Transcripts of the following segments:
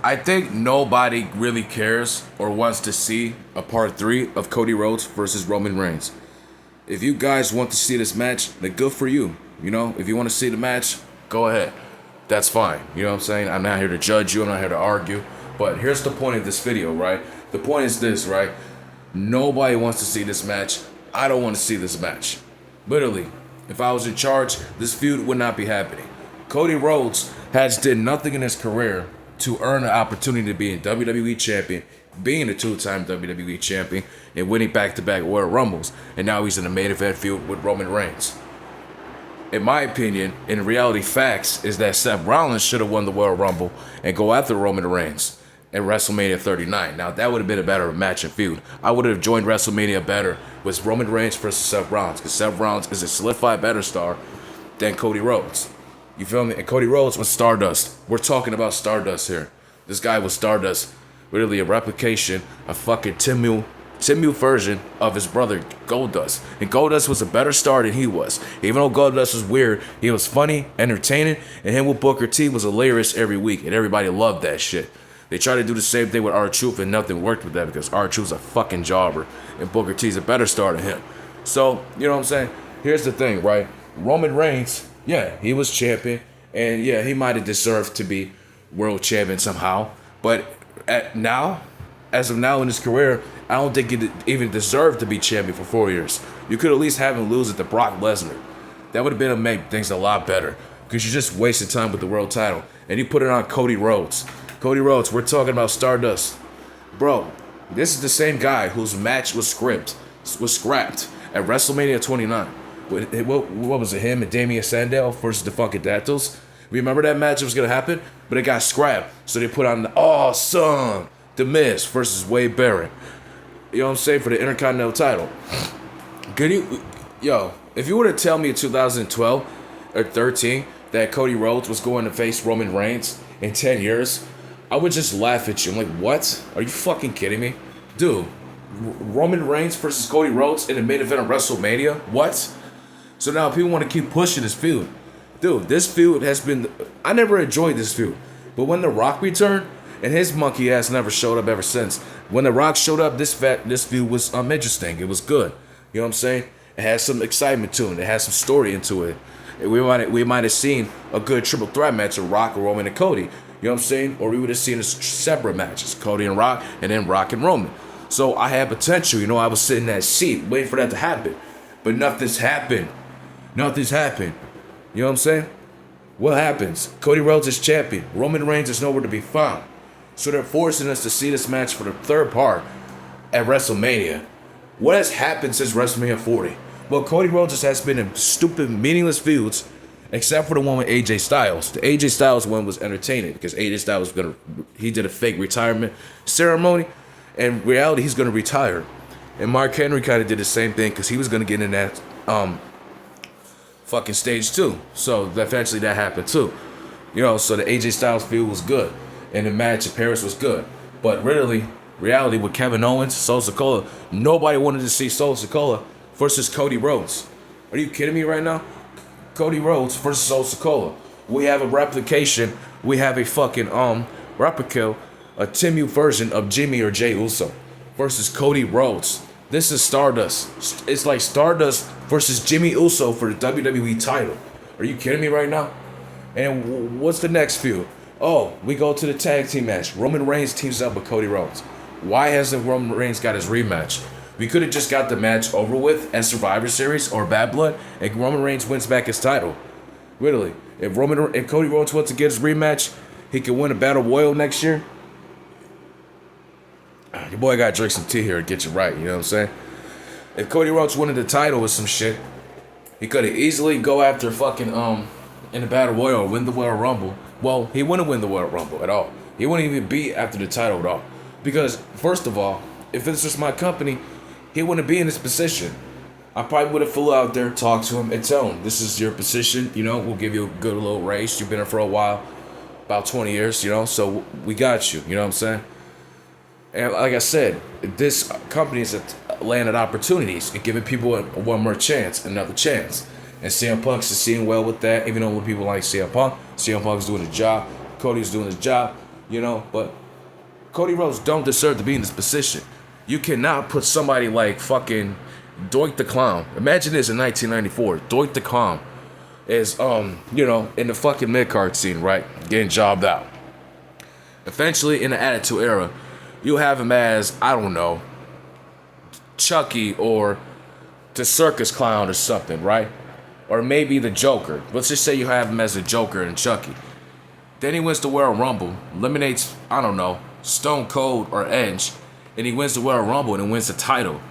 I think nobody really cares or wants to see a part 3 of Cody Rhodes versus Roman Reigns. If you guys want to see this match, then good for you. You know, if you want to see the match, go ahead. That's fine. You know what I'm saying? I'm not here to judge you. I'm not here to argue. But here's the point of this video, right? The point is this, right? Nobody wants to see this match. I don't want to see this match. Literally, if I was in charge, this feud would not be happening. Cody Rhodes has did nothing in his career to earn an opportunity to be a WWE champion, being a 2-time WWE champion, and winning back-to-back Royal Rumbles. And now he's in a main event feud with Roman Reigns. In my opinion, in reality facts, is that Seth Rollins should have won the Royal Rumble and go after Roman Reigns at WrestleMania 39. Now, that would have been a better match and feud. I would have joined WrestleMania better with Roman Reigns versus Seth Rollins, because Seth Rollins is a solidified better star than Cody Rhodes. You feel me? And Cody Rhodes was Stardust. We're talking about Stardust here. This guy was Stardust. Literally a replication, a fucking Tim Mew version of his brother Goldust. And Goldust was a better star than he was. Even though Goldust was weird, he was funny, entertaining, and him with Booker T was hilarious every week, and everybody loved that shit. They tried to do the same thing with R-Truth, and nothing worked with that because R-Truth's a fucking jobber, and Booker T's a better star than him. So, you know what I'm saying? Here's the thing, right? Roman Reigns, yeah, he was champion, and yeah, he might have deserved to be world champion somehow, but as of now in his career, I don't think he even deserved to be champion for 4 years. You could at least have him lose it to Brock Lesnar. That would have been to make things a lot better, because you're just wasting time with the world title, and you put it on Cody Rhodes. Cody Rhodes, we're talking about Stardust. Bro, this is the same guy whose match was scrapped at WrestleMania 29. What was it, him and Damian Sandow versus the Funkadactyls? Remember that match was going to happen? But it got scrapped. So they put on the awesome The Miz versus Wade Barrett. You know what I'm saying? For the Intercontinental title. If you were to tell me in 2012 or 13 that Cody Rhodes was going to face Roman Reigns in 10 years, I would just laugh at you. I'm like, what? Are you fucking kidding me? Dude, Roman Reigns versus Cody Rhodes in the main event of WrestleMania? What? So now people want to keep pushing this feud. Dude, this feud has been... I never enjoyed this feud. But when The Rock returned, and his monkey ass never showed up ever since. When The Rock showed up, this feud was interesting. It was good. You know what I'm saying? It had some excitement to it. It had some story into it. We might have seen a good triple threat match of Rock, Roman, and Cody. You know what I'm saying? Or we would have seen a separate matches, Cody and Rock, and then Rock and Roman. So I had potential. You know, I was sitting in that seat waiting for that to happen. But nothing's happened. Nothing's happened. You know what I'm saying? What happens? Cody Rhodes is champion. Roman Reigns is nowhere to be found. So they're forcing us to see this match for the third part at WrestleMania. What has happened since WrestleMania 40? Well, Cody Rhodes just has been in stupid, meaningless feuds, except for the one with AJ Styles. The AJ Styles one was entertaining because AJ Styles he did a fake retirement ceremony, and in reality he's gonna retire. And Mark Henry kind of did the same thing because he was gonna get in that fucking stage too. So eventually that happened too. You know, so the AJ Styles feud was good, and the match in Paris was good. But really, reality with Kevin Owens, Solo Sikoa, nobody wanted to see Solo Sikoa versus Cody Rhodes. Are you kidding me right now? Cody Rhodes versus Solo Sikoa. We have a replication. We have a fucking replica, a Timu version of Jimmy or Jey Uso versus Cody Rhodes. This is Stardust. It's like Stardust versus Jimmy Uso for the WWE title. Are you kidding me right now? And what's the next feud? Oh, we go to the tag team match. Roman Reigns teams up with Cody Rhodes. Why hasn't Roman Reigns got his rematch? We could have just got the match over with at Survivor Series or Bad Blood, and Roman Reigns wins back his title. Literally, if Cody Rhodes wants to get his rematch, he can win a Battle Royal next year. Your boy gotta drink some tea here and get you right, you know what I'm saying? If Cody Rhodes winning the title with some shit, he could have easily go after fucking in the Battle Royal or win the Royal Rumble. Well, he wouldn't win the Royal Rumble at all. He wouldn't even be after the title at all. Because, first of all, if it's just my company, he wouldn't be in this position. I probably would have flew out there, talked to him, and tell him, this is your position, you know, we'll give you a good little raise. You've been here for a while, about 20 years, you know, so we got you know what I'm saying? And like I said, this company is landed opportunities and giving people one more chance, another chance. And CM Punk's succeeding well with that, even though when people like CM Punk, CM Punk's doing his job, Cody's doing his job. But Cody Rhodes don't deserve to be in this position. You cannot put somebody like fucking Doink the Clown. Imagine this in 1994. Doink the Clown is, in the fucking mid-card scene, right? Getting jobbed out. Eventually, in the Attitude Era, you have him as, I don't know, Chucky or the Circus Clown or something, right? Or maybe the Joker. Let's just say you have him as the Joker and Chucky. Then he wins the Royal Rumble, eliminates, I don't know, Stone Cold or Edge, and he wins the Royal Rumble and wins the title.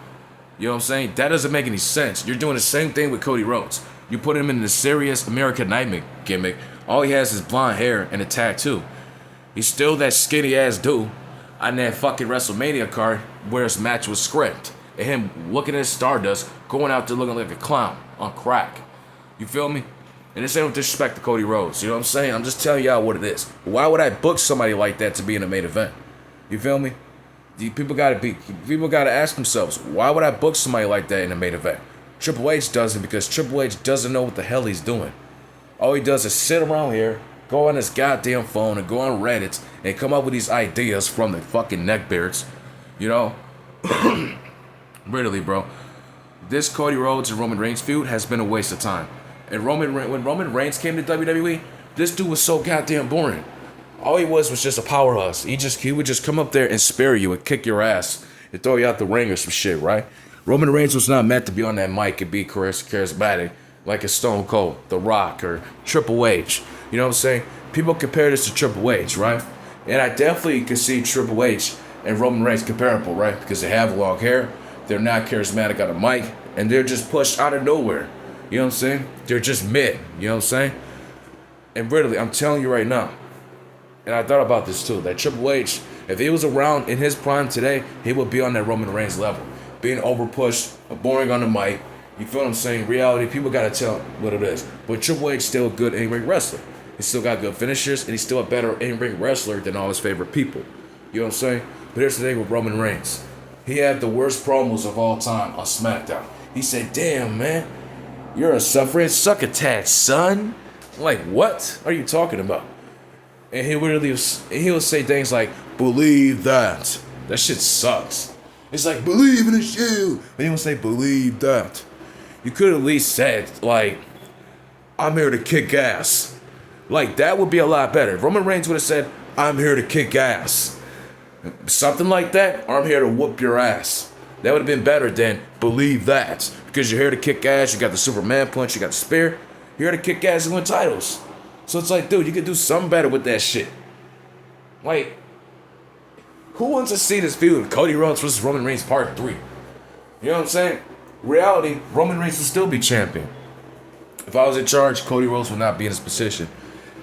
You know what I'm saying? That doesn't make any sense. You're doing the same thing with Cody Rhodes. You put him in the serious American Nightmare gimmick. All he has is blonde hair and a tattoo. He's still that skinny ass dude on that fucking WrestleMania card where his match was scripted. And him looking at Stardust, going out there looking like a clown on crack. You feel me? And this ain't no disrespect to Cody Rhodes. You know what I'm saying? I'm just telling y'all what it is. Why would I book somebody like that to be in the main event? You feel me? People gotta ask themselves, why would I book somebody like that in the main event? Triple H doesn't, because Triple H doesn't know what the hell he's doing. All he does is sit around here, go on his goddamn phone and go on Reddit and come up with these ideas from the fucking neckbeards. Really, bro. This Cody Rhodes and Roman Reigns feud has been a waste of time. And when Roman Reigns came to WWE, this dude was so goddamn boring. All he was just a powerhouse. He would just come up there and spare you and kick your ass and throw you out the ring or some shit, right? Roman Reigns was not meant to be on that mic and be charismatic like a Stone Cold, The Rock, or Triple H. You know what I'm saying? People compare this to Triple H, right? And I definitely can see Triple H and Roman Reigns comparable, right? Because they have long hair, they're not charismatic on a mic, and they're just pushed out of nowhere. You know what I'm saying? They're just mid. You know what I'm saying? And really, I'm telling you right now, and I thought about this too, that Triple H, if he was around in his prime today, he would be on that Roman Reigns level. Being overpushed, boring on the mic. You feel what I'm saying? Reality, people gotta tell what it is. But Triple H still a good in-ring wrestler. He still got good finishers, and he's still a better in-ring wrestler than all his favorite people. You know what I'm saying? But here's the thing with Roman Reigns. He had the worst promos of all time on SmackDown. He said, "Damn, man, you're a suffering succotash, son." I'm like, what are you talking about? And he'll say things like, "Believe that." That shit sucks. It's like, "Believe in the shield." But he will say, "Believe that." You could at least said, like, "I'm here to kick ass." Like, that would be a lot better. If Roman Reigns would have said, "I'm here to kick ass." Something like that, or "I'm here to whoop your ass." That would have been better than "Believe that." Because you're here to kick ass, you got the Superman punch, you got the spear. You're here to kick ass and win titles. So it's like, dude, you could do something better with that shit. Like, who wants to see this feud? Cody Rhodes versus Roman Reigns Part 3. You know what I'm saying? Reality, Roman Reigns will still be champion. If I was in charge, Cody Rhodes would not be in this position.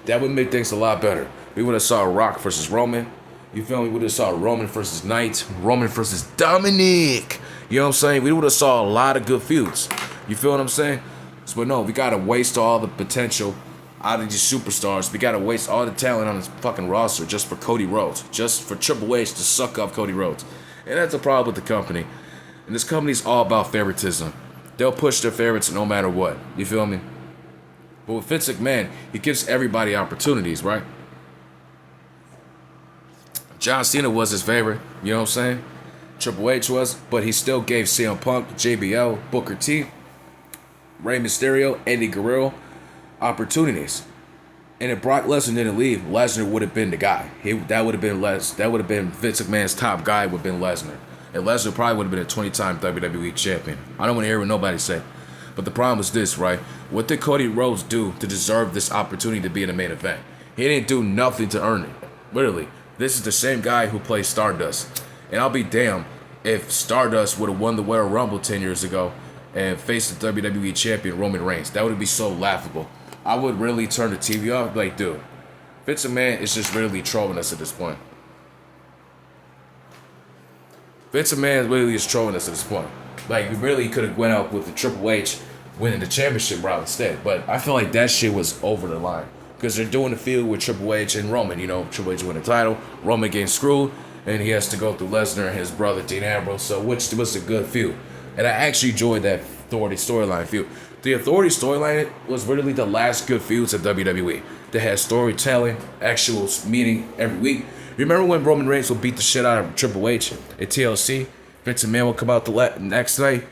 That would make things a lot better. We would have saw Rock versus Roman. You feel me? We would have saw Roman versus Knight. Roman versus Dominic. You know what I'm saying? We would have saw a lot of good feuds. You feel what I'm saying? But no, we gotta waste all the potential out of these superstars. We gotta waste all the talent on this fucking roster just for Cody Rhodes. Just for Triple H to suck up Cody Rhodes. And that's the problem with the company. And this company's all about favoritism. They'll push their favorites no matter what. You feel me? But with Vince McMahon, he gives everybody opportunities, right? John Cena was his favorite, you know what I'm saying? Triple H was, but he still gave CM Punk, JBL, Booker T, Rey Mysterio, Eddie Guerrero opportunities. And if Brock Lesnar didn't leave, Lesnar would have been the guy. That would have been Vince McMahon's top guy would have been Lesnar. And Lesnar probably would have been a 20-time WWE champion. I don't want to hear what nobody say. But the problem is this, right? What did Cody Rhodes do to deserve this opportunity to be in the main event? He didn't do nothing to earn it. Literally. This is the same guy who plays Stardust. And I'll be damned if Stardust would have won the Royal Rumble 10 years ago and faced the WWE champion Roman Reigns. That would be so laughable. I would really turn the TV off like, dude, Vince McMahon is just really trolling us at this point. Vince McMahon really is trolling us at this point. Like, we really could have went out with the Triple H winning the championship route instead. But I feel like that shit was over the line. Because they're doing the feud with Triple H and Roman. You know, Triple H win the title, Roman getting screwed, and he has to go through Lesnar and his brother Dean Ambrose. So, which was a good feud. And I actually enjoyed that Authority storyline feud. The Authority storyline was really the last good feuds of WWE. They had storytelling, actual meeting every week. Remember when Roman Reigns would beat the shit out of Triple H at TLC? Vince McMahon will come out the next night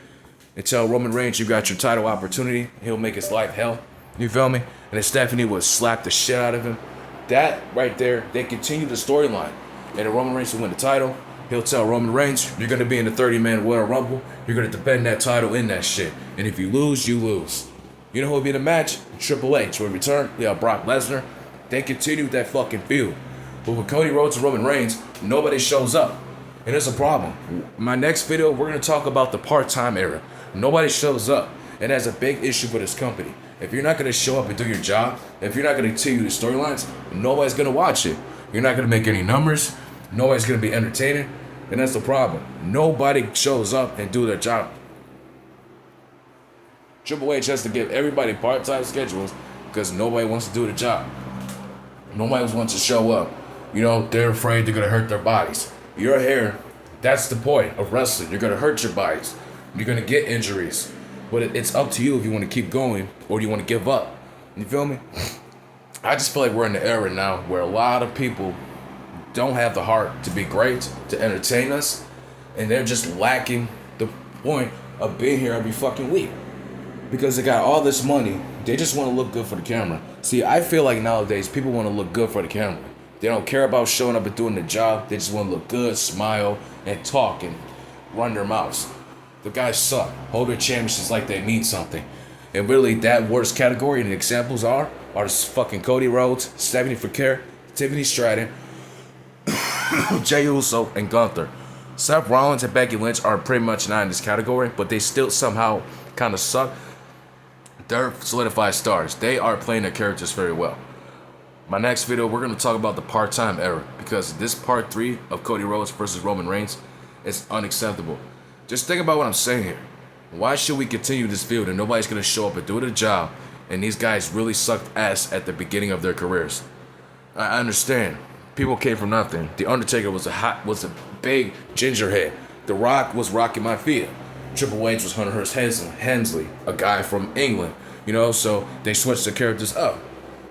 and tell Roman Reigns, you got your title opportunity. He'll make his life hell. You feel me? And then Stephanie would slap the shit out of him. That right there, they continue the storyline. And then Roman Reigns will win the title. He'll tell Roman Reigns, you're going to be in the 30-man Royal Rumble. You're going to defend that title in that shit. And if you lose, you lose. You know who will be in the match? Triple H will return. Yeah, Brock Lesnar. They continue that fucking feud. But with Cody Rhodes and Roman Reigns, nobody shows up. And it's a problem. My next video, we're going to talk about the part-time era. Nobody shows up. And that's a big issue for this company. If you're not going to show up and do your job, if you're not going to continue the storylines, nobody's going to watch it. You're not going to make any numbers. Nobody's going to be entertaining. And that's the problem. Nobody shows up and do their job. Triple H has to give everybody part-time schedules because nobody wants to do the job. Nobody wants to show up. You know, they're afraid they're going to hurt their bodies. You're here. That's the point of wrestling. You're going to hurt your bodies. You're going to get injuries. But it's up to you if you want to keep going or do you want to give up. You feel me? I just feel like we're in the era now where a lot of people don't have the heart to be great, to entertain us, and they're just lacking the point of being here every fucking week. Because they got all this money, they just want to look good for the camera. See, I feel like nowadays people want to look good for the camera. They don't care about showing up and doing the job. They just want to look good, smile, and talk and run their mouths. The guys suck. Hold their championships like they mean something. And really, that worst category and the examples are this fucking Cody Rhodes, Stephanie Foucault, Tiffany Stratton, Jey Uso, and Gunther. Seth Rollins and Becky Lynch are pretty much not in this category, but they still somehow kind of suck. They're solidified stars. They are playing their characters very well. My next video, we're going to talk about the part-time era because this part 3 of Cody Rhodes versus Roman Reigns is unacceptable. Just think about what I'm saying here. Why should we continue this feud and nobody's going to show up and do the job and these guys really sucked ass at the beginning of their careers? I understand. People came from nothing. The Undertaker was a big ginger head. The Rock was Rocky Maivia. Triple H was Hunter Hearst Helmsley, a guy from England, you know, so they switched the characters up,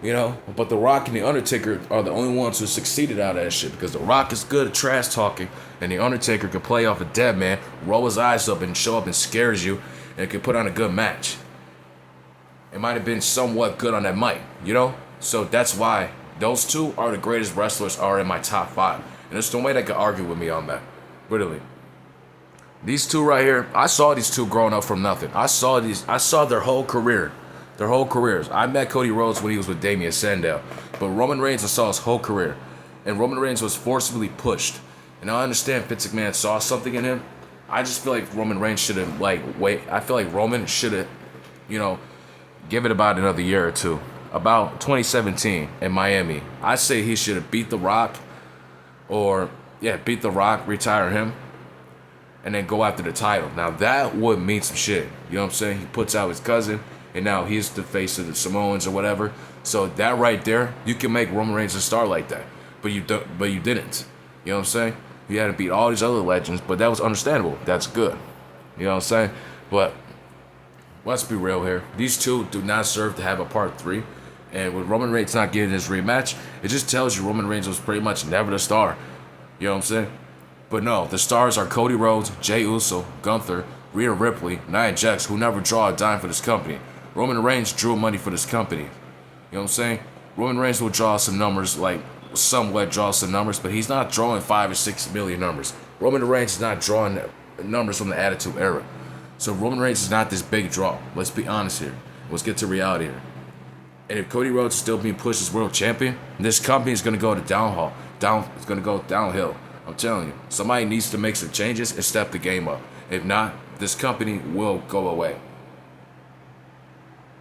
you know, but The Rock and The Undertaker are the only ones who succeeded out of that shit because The Rock is good at trash talking and The Undertaker can play off a dead man, roll his eyes up and show up and scares you and can put on a good match. It might have been somewhat good on that mic, you know, so that's why those two are the greatest wrestlers are in my top 5, and there's no way they could argue with me on that, literally. These two right here, I saw these two growing up from nothing. I saw their whole career. Their whole careers. I met Cody Rhodes when he was with Damien Sandow. But Roman Reigns, I saw his whole career. And Roman Reigns was forcibly pushed. And I understand Vince McMahon saw something in him. I just feel like Roman Reigns should have, I feel like Roman should have, you know, give it about another year or two. About 2017 in Miami. I say he should have beat The Rock. Beat The Rock, retire him. And then go after the title. Now that would mean some shit. You know what I'm saying? He puts out his cousin, and now he's the face of the Samoans or whatever. So that right there, you can make Roman Reigns a star like that. But you didn't. You know what I'm saying? You had to beat all these other legends, but that was understandable. That's good. You know what I'm saying? But let's be real here. These two do not serve to have a part 3. And with Roman Reigns not getting his rematch, it just tells you Roman Reigns was pretty much never the star. You know what I'm saying? But no, the stars are Cody Rhodes, Jey Uso, Gunther, Rhea Ripley, Nia Jax, who never draw a dime for this company. Roman Reigns drew money for this company. You know what I'm saying? Roman Reigns will draw some numbers, somewhat draw some numbers, but he's not drawing 5 or 6 million numbers. Roman Reigns is not drawing numbers from the Attitude Era. So Roman Reigns is not this big draw. Let's be honest here. Let's get to reality here. And if Cody Rhodes is still being pushed as world champion, this company is going to go to it's going to go downhill. I'm telling you, somebody needs to make some changes and step the game up. If not, this company will go away.